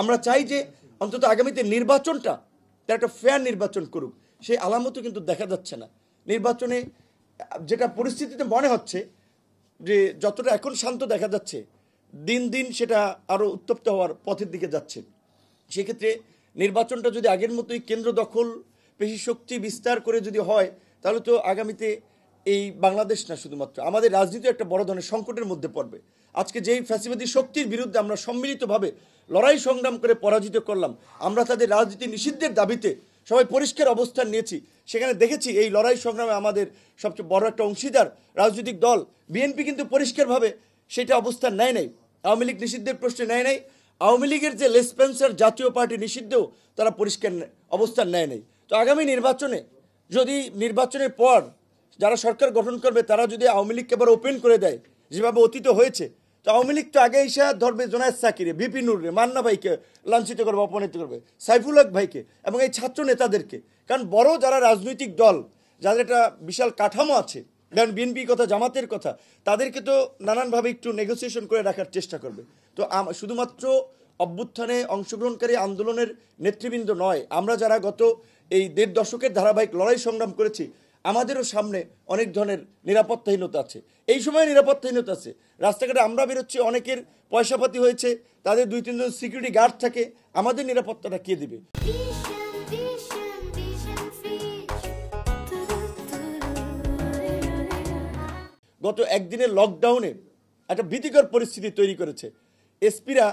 আমরা চাই যে অন্তত আগামীতে নির্বাচনটা তার একটা ফেয়ার নির্বাচন করুক, সেই আলামতও কিন্তু দেখা যাচ্ছে না। নির্বাচনে যেটা পরিস্থিতিতে মনে হচ্ছে যে যতটা এখন শান্ত দেখা যাচ্ছে, দিন দিন সেটা আরও উত্তপ্ত হওয়ার পথের দিকে যাচ্ছে। সেক্ষেত্রে নির্বাচনটা যদি আগের মতোই কেন্দ্র দখল, পেশি শক্তি বিস্তার করে যদি হয়, তাহলে তো আগামীতে এই বাংলাদেশ না, শুধুমাত্র আমাদের রাজনীতি একটা বড় ধরনের সংকটের মধ্যে পড়বে। আজকে যেই ফ্যাসিবাদী শক্তির বিরুদ্ধে আমরা সম্মিলিতভাবে লড়াই সংগ্রাম করে পরাজিত করলাম, আমরা তাদের রাজনীতি নিষিদ্ধের দাবিতে সবাই পরিষ্কার অবস্থান নিয়েছি। সেখানে দেখেছি এই লড়াই সংগ্রামে আমাদের সবচেয়ে বড় একটা অংশীদার রাজনৈতিক দল বিএনপি কিন্তু পরিষ্কারভাবে সেটা অবস্থান নেয় নাই। আওয়ামী লীগ নিষিদ্ধের প্রশ্নে নেয় নাই। আওয়ামী লীগের যে লেসপেন্সার জাতীয় পার্টি নিষিদ্ধেও তারা পরিষ্কার অবস্থান নেয় নাই। তো আগামী নির্বাচনে যদি নির্বাচনের পর যারা সরকার গঠন করবে তারা যদি আওয়ামী লীগকে আবার ওপেন করে দেয়, যেভাবে অতীত হয়েছে, তো আওয়ামী লীগ তো আগে এসে ধরবে জোনায়েদ সাকিরে, ভিপি নুররে, মান্না ভাইকে লাঞ্ছিত করবে, অপমানিত করবে, সাইফুল হক ভাইকে এবং এই ছাত্র নেতাদেরকে। কারণ বড় যারা রাজনৈতিক দল, যাদের একটা বিশাল কাঠামো আছে, যেমন বিএনপি কথা, জামাতের কথা, তাদেরকে তো নানানভাবে একটু নেগোসিয়েশন করে রাখার চেষ্টা করবে। তো শুধুমাত্র অভ্যুত্থানে অংশগ্রহণকারী আন্দোলনের নেতৃবৃন্দ নয়, আমরা যারা গত এই 1.5 দশকের ধারাবাহিক লড়াই সংগ্রাম করেছি, আমাদেরও সামনে অনেক ধরনের নিরাপত্তাহীনতা আছে। এই সময় নিরাপত্তাহীনতা আছে। রাস্তাঘাটে আমরা বেরোচ্ছি, অনেকের পয়সাপাতি হয়েছে, তাদের 2-3 জন সিকিউরিটি গার্ড থাকে, আমাদের নিরাপত্তাটা কে দিবে? গত একদিনের লকডাউনে একটা ভীতিকর পরিস্থিতি তৈরি করেছে। এসপিরা,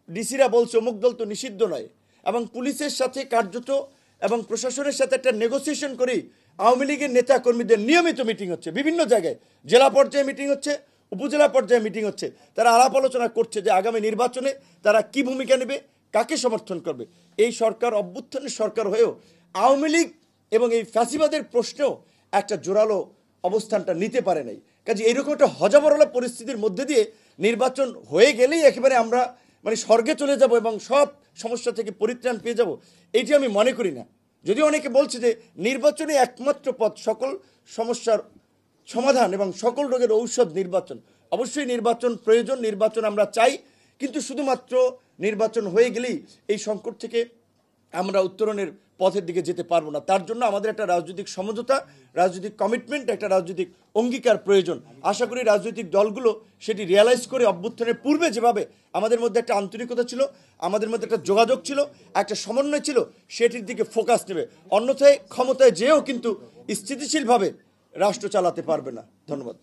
ডিসিরা বলছে অমুক দল তো নিষিদ্ধ নয়, এবং পুলিশের সাথে কার্যত এবং প্রশাসনের সাথে একটা নেগোসিয়েশন করেই আওয়ামী লীগের নেতা কর্মীদের নিয়মিত মিটিং হচ্ছে, বিভিন্ন জায়গায় জেলা পর্যায়ে মিটিং হচ্ছে, উপজেলা পর্যায়ে মিটিং হচ্ছে। তারা আলাপ আলোচনা করছে যে আগামী নির্বাচনে তারা কি ভূমিকা নেবে, কাকে সমর্থন করবে। এই সরকার অভ্যুত্থানের সরকার হয়েও আওয়ামী লীগ এবং এই ফ্যাসিবাদের প্রশ্নেও একটা জোরালো অবস্থানটা নিতে পারে নাই। কাজে এইরকম একটা হজাবরলা পরিস্থিতির মধ্যে দিয়ে নির্বাচন হয়ে গেলেই একেবারে আমরা স্বর্গে চলে যাব এবং সব সমস্যা থেকে পরিত্রাণ পেয়ে যাব, এইটি আমি মনে করি না। যদিও অনেকে বলছে যে নির্বাচনই একমাত্র পথ সকল সমস্যার সমাধান এবং সকল রোগের ঔষধ নির্বাচন। অবশ্যই নির্বাচন প্রয়োজন, নির্বাচন আমরা চাই, কিন্তু শুধুমাত্র নির্বাচন হয়ে গেলেই এই সংকট থেকে আমরা উত্তরণের পথের দিকে যেতে পারবো না। তার জন্য আমাদের একটা রাজনৈতিক সমঝোতা, রাজনৈতিক কমিটমেন্ট, একটা রাজনৈতিক অঙ্গীকার প্রয়োজন। আশা করি রাজনৈতিক দলগুলো সেটি রিয়ালাইজ করে অভ্যুত্থানের পূর্বে যেভাবে আমাদের মধ্যে একটা আন্তরিকতা ছিল, আমাদের মধ্যে একটা যোগাযোগ ছিল, একটা সমন্বয় ছিল, সেটির দিকে ফোকাস নেবে। অন্যথায় ক্ষমতায় যেও কিন্তু স্থিতিশীলভাবে রাষ্ট্র চালাতে পারবে না। ধন্যবাদ।